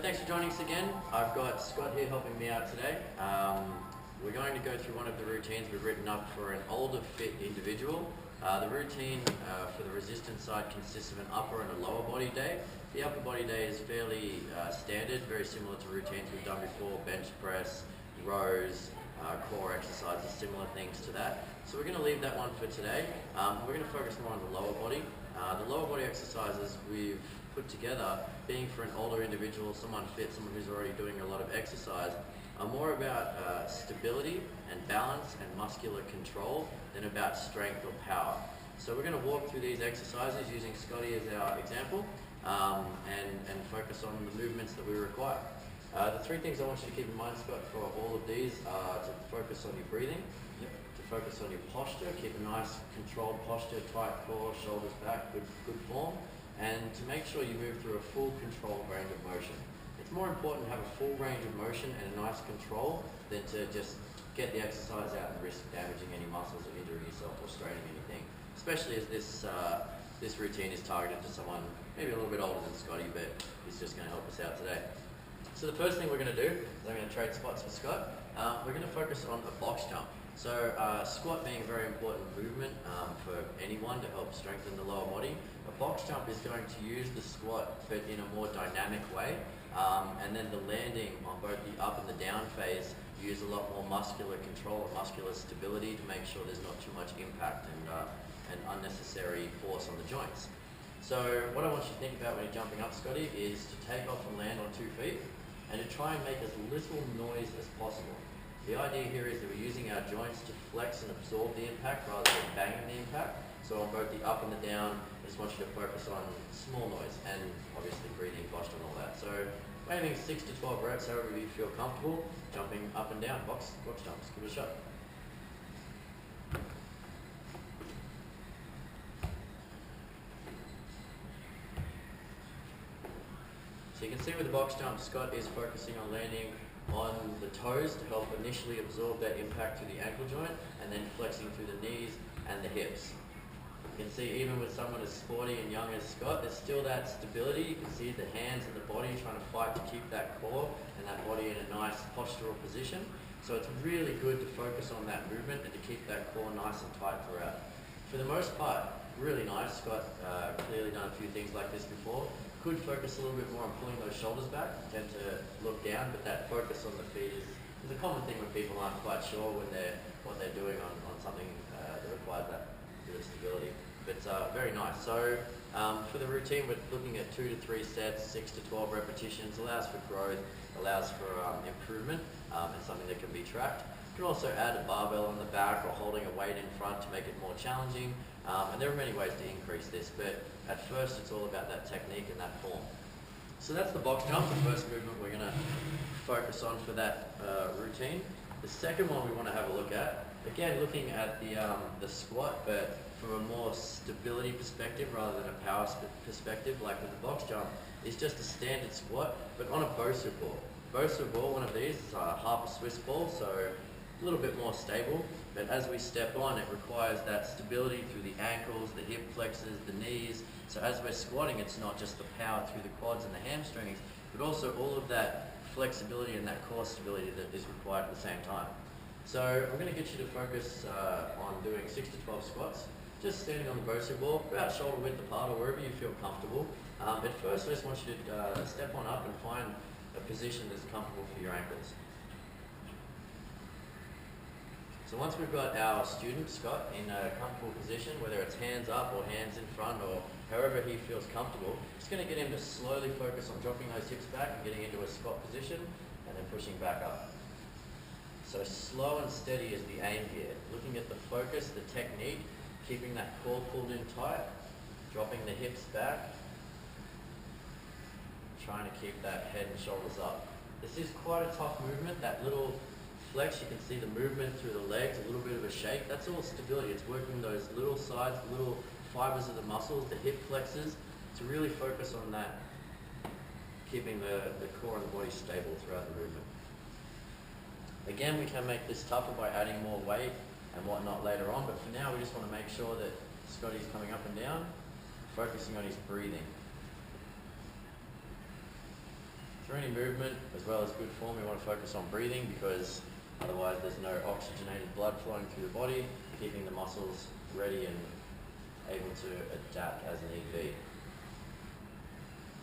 thanks for joining us again. I've got Scott here helping me out today. We're going to go through one of the routines we've written up for an older fit individual. The routine for the resistance side consists of an upper and a lower body day. The upper body day is fairly standard, very similar to routines we've done before: bench press, rows, core exercises, similar things to that. So we're going to leave that one for today. We're going to focus more on the lower body. The lower body exercises we've put together, being for an older individual, someone fit, someone who's already doing a lot of exercise, are more about stability and balance and muscular control than about strength or power. So we're going to walk through these exercises using Scotty as our example and focus on the movements that we require. The three things I want you to keep in mind, Scott, for all of these are to focus on your breathing, to focus on your posture, keep a nice controlled posture, tight core, shoulders back, good form, and to make sure you move through a full controlled range of motion. It's more important to have a full range of motion and a nice control than to just get the exercise out and risk damaging any muscles or injuring yourself or straining anything, especially as this routine is targeted to someone maybe a little bit older than Scotty, but he's just going to help us out today. So the first thing we're going to do is I'm going to trade spots with Scott. We're going to focus on a box jump. So squat being a very important movement for anyone to help strengthen the lower body. A box jump is going to use the squat but in a more dynamic way, and then the landing on both the up and the down phase use a lot more muscular control and muscular stability to make sure there's not too much impact and unnecessary force on the joints. So what I want you to think about when you're jumping up, Scotty, is to take off and land on 2 feet and to try and make as little noise as possible. The idea here is that we're using our joints to flex and absorb the impact rather than banging the impact. So on both the up and the down, I just want you to focus on small noise and obviously breathing, posture and all that. So aiming 6 to 12 reps, however you feel comfortable, jumping up and down, box jumps. Give it a shot. So you can see with the box jump, Scott is focusing on landing on the toes to help initially absorb that impact through the ankle joint and then flexing through the knees and the hips. You can see even with someone as sporty and young as Scott, there's still that stability. You can see the hands and the body trying to fight to keep that core and that body in a nice postural position. So it's really good to focus on that movement and to keep that core nice and tight throughout. For the most part, really nice. Scott clearly done a few things like this before. Could focus a little bit more on pulling those shoulders back, tend to look down, but that focus on the feet is a common thing when people aren't quite sure what they're doing on something that requires that bit of stability. But very nice. So for the routine, we're looking at 2 to 3 sets, 6 to 12 repetitions, allows for growth, allows for improvement, and something that can be tracked. You can also add a barbell on the back or holding a weight in front to make it more challenging. And there are many ways to increase this, but at first it's all about that technique and that form. So that's the box jump, the first movement we're going to focus on for that routine. The second one we want to have a look at, again looking at the squat, but from a more stability perspective rather than a power perspective, like with the box jump, is just a standard squat, but on a Bosu ball. Bosu ball, one of these, is half a Swiss ball, so a little bit more stable, but as we step on, it requires that stability through the ankles, the hip flexors, the knees. So as we're squatting, it's not just the power through the quads and the hamstrings, but also all of that flexibility and that core stability that is required at the same time. So I'm going to get you to focus on doing 6 to 12 squats, just standing on the Bosu ball, about shoulder width apart or wherever you feel comfortable. But first I just want you to step on up and find a position that's comfortable for your ankles. So once we've got our student, Scott, in a comfortable position, whether it's hands up or hands in front or however he feels comfortable, just going to get him to slowly focus on dropping those hips back and getting into a squat position and then pushing back up. So slow and steady is the aim here. Looking at the focus, the technique, keeping that core pulled in tight, dropping the hips back, trying to keep that head and shoulders up. This is quite a tough movement, that little flex, you can see the movement through the legs, a little bit of a shake. That's all stability. It's working those little sides, little fibers of the muscles, the hip flexors, to really focus on that, keeping the core and the body stable throughout the movement. Again, we can make this tougher by adding more weight and whatnot later on, but for now we just want to make sure that Scotty's coming up and down, focusing on his breathing. For any movement, as well as good form, we want to focus on breathing because otherwise there's no oxygenated blood flowing through the body, keeping the muscles ready and able to adapt as need be.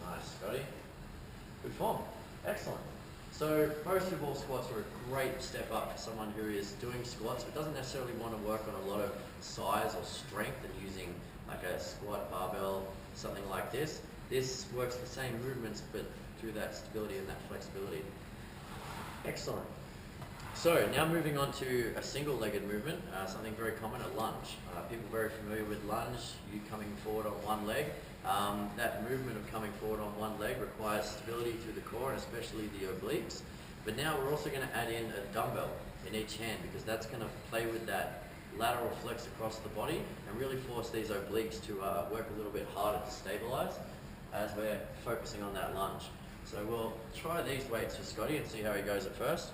Nice, Scotty. Good form. Excellent. So most of all squats are a great step up for someone who is doing squats but doesn't necessarily want to work on a lot of size or strength and using like a squat barbell, something like this. This works the same movements but through that stability and that flexibility. Excellent. So now moving on to a single-legged movement, something very common, a lunge. People very familiar with lunge, you coming forward on one leg. That movement of coming forward on one leg requires stability through the core and especially the obliques. But now we're also going to add in a dumbbell in each hand because that's going to play with that lateral flex across the body and really force these obliques to work a little bit harder to stabilize as we're focusing on that lunge. So we'll try these weights for Scotty and see how he goes at first.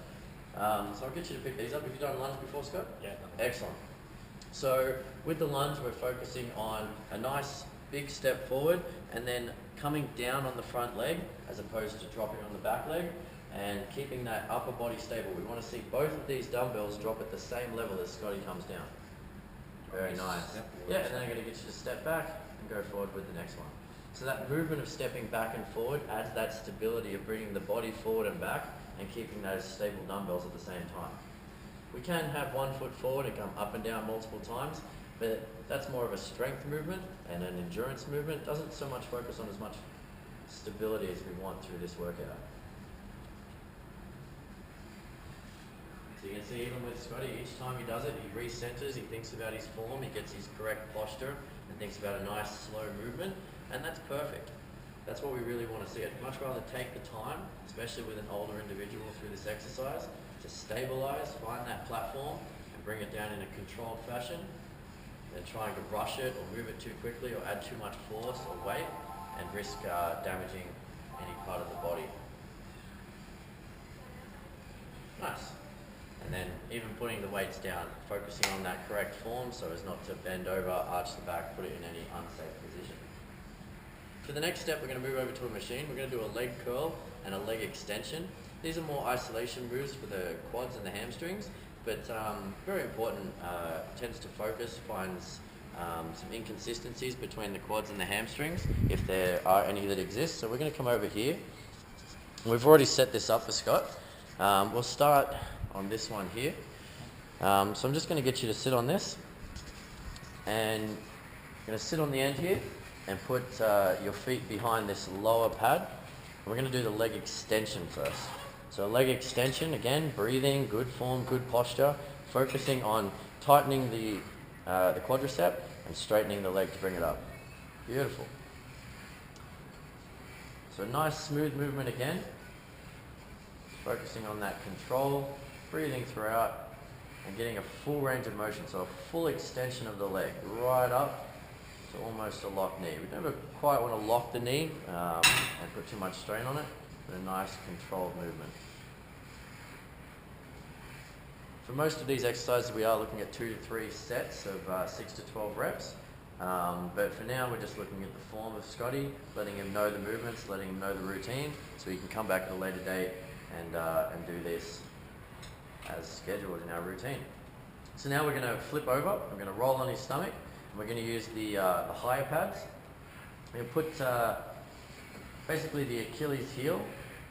So I'll get you to pick these up. Have you done lunge before, Scott? Yeah. Excellent. So with the lunge, we're focusing on a nice big step forward and then coming down on the front leg as opposed to dropping on the back leg and keeping that upper body stable. We want to see both of these dumbbells drop at the same level as Scotty comes down. Very nice. Yeah, and then I'm going to get you to step back and go forward with the next one. So that movement of stepping back and forward adds that stability of bringing the body forward and back and keeping those stable dumbbells at the same time. We can have 1 foot forward and come up and down multiple times, but that's more of a strength movement and an endurance movement. It doesn't so much focus on as much stability as we want through this workout. So you can see even with Scotty, each time he does it, he recenters, he thinks about his form, he gets his correct posture and thinks about a nice slow movement, and that's perfect. That's what we really want to see. I'd much rather take the time, especially with an older individual through this exercise, to stabilize, find that platform and bring it down in a controlled fashion than trying to rush it or move it too quickly or add too much force or weight and risk damaging any part of the body. Nice. And then even putting the weights down, focusing on that correct form so as not to bend over, arch the back, put it in any unsafe position. For the next step, we're going to move over to a machine. We're going to do a leg curl and a leg extension. These are more isolation moves for the quads and the hamstrings, but very important, tends to focus, finds some inconsistencies between the quads and the hamstrings, if there are any that exist. So we're going to come over here. We've already set this up for Scott. We'll start on this one here. So I'm just going to get you to sit on this, and you're going to sit on the end here and put your feet behind this lower pad. We're going to do the leg extension first. So leg extension, again, breathing, good form, good posture, focusing on tightening the quadricep and straightening the leg to bring it up. Beautiful. So nice smooth movement again, focusing on that control, breathing throughout and getting a full range of motion. So a full extension of the leg, right up to almost a locked knee. We never quite want to lock the knee and put too much strain on it, but a nice controlled movement. For most of these exercises, we are looking at 2 to 3 sets of 6 to 12 reps. But for now, we're just looking at the form of Scotty, letting him know the movements, letting him know the routine, so he can come back at a later date and do this as scheduled in our routine. So now we're going to flip over, we're going to roll on his stomach, and we're going to use the higher pads. We're going to put basically the Achilles heel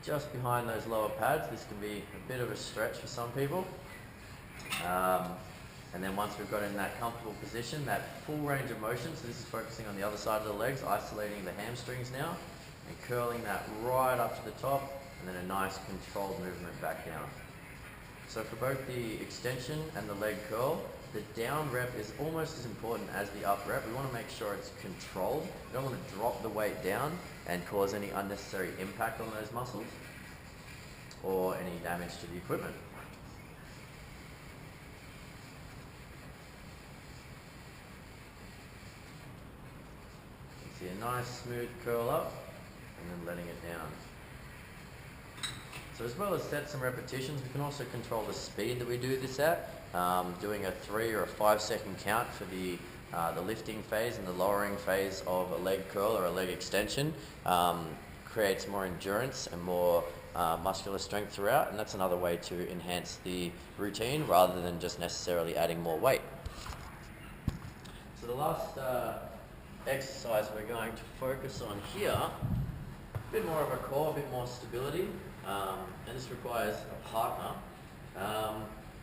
just behind those lower pads. This can be a bit of a stretch for some people. And then once we've got in that comfortable position, that full range of motion, so this is focusing on the other side of the legs, isolating the hamstrings now, and curling that right up to the top, and then a nice controlled movement back down. So for both the extension and the leg curl, the down rep is almost as important as the up rep. We want to make sure it's controlled. We don't want to drop the weight down and cause any unnecessary impact on those muscles or any damage to the equipment. See a nice smooth curl up and then letting it down. So as well as sets and repetitions, we can also control the speed that we do this at, doing a 3 or a 5 second count for the lifting phase and the lowering phase of a leg curl or a leg extension creates more endurance and more muscular strength throughout, and that's another way to enhance the routine rather than just necessarily adding more weight. So the last exercise we're going to focus on here, a bit more of a core, a bit more stability, and this requires a partner.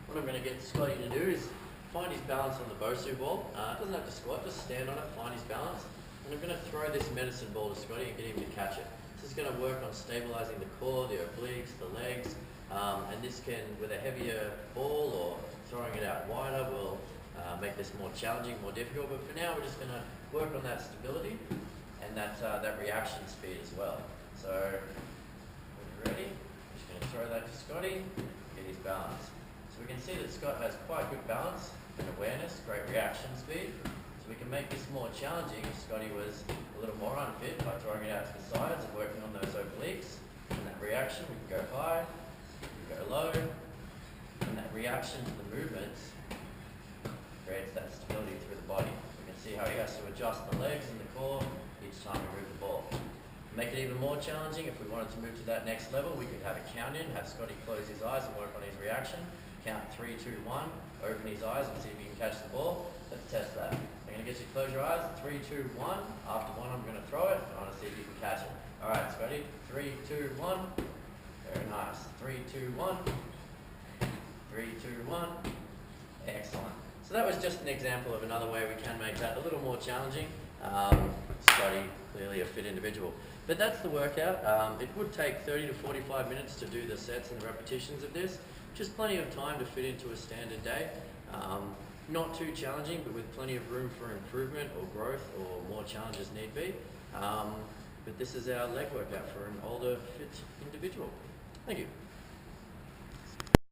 What I'm going to get Scotty to do is find his balance on the Bosu ball. Doesn't have to squat, just stand on it, find his balance. And I'm going to throw this medicine ball to Scotty and get him to catch it. This is going to work on stabilizing the core, the obliques, the legs, and this can, with a heavier ball or throwing it out wider, will make this more challenging, more difficult. But for now, we're just going to work on that stability and that reaction speed as well. So, when you're ready, I'm just going to throw that to Scotty, get his balance. So we can see that Scott has quite good balance and awareness, great reaction speed. So we can make this more challenging if Scotty was a little more unfit by throwing it out to the sides and working on those obliques. And that reaction, we can go high, we can go low, and that reaction to the movements creates that stability through the body. We can see how he has to adjust the legs and the core each time we move the ball. Make it even more challenging, if we wanted to move to that next level, we could have a count in, have Scotty close his eyes and work on his reaction. Count 3, 2, 1, open his eyes and see if he can catch the ball. Let's test that. I'm going to get you to close your eyes. 3, 2, 1. After 1, I'm going to throw it. I want to see if you can catch it. All right, Scotty. 3, 2, 1. Very nice. 3, 2, 1. 3, 2, 1. Excellent. So that was just an example of another way we can make that a little more challenging. Scotty, clearly a fit individual. But that's the workout. It would take 30 to 45 minutes to do the sets and the repetitions of this. Just plenty of time to fit into a standard day. Not too challenging, but with plenty of room for improvement or growth or more challenges need be. But this is our leg workout for an older, fit individual. Thank you.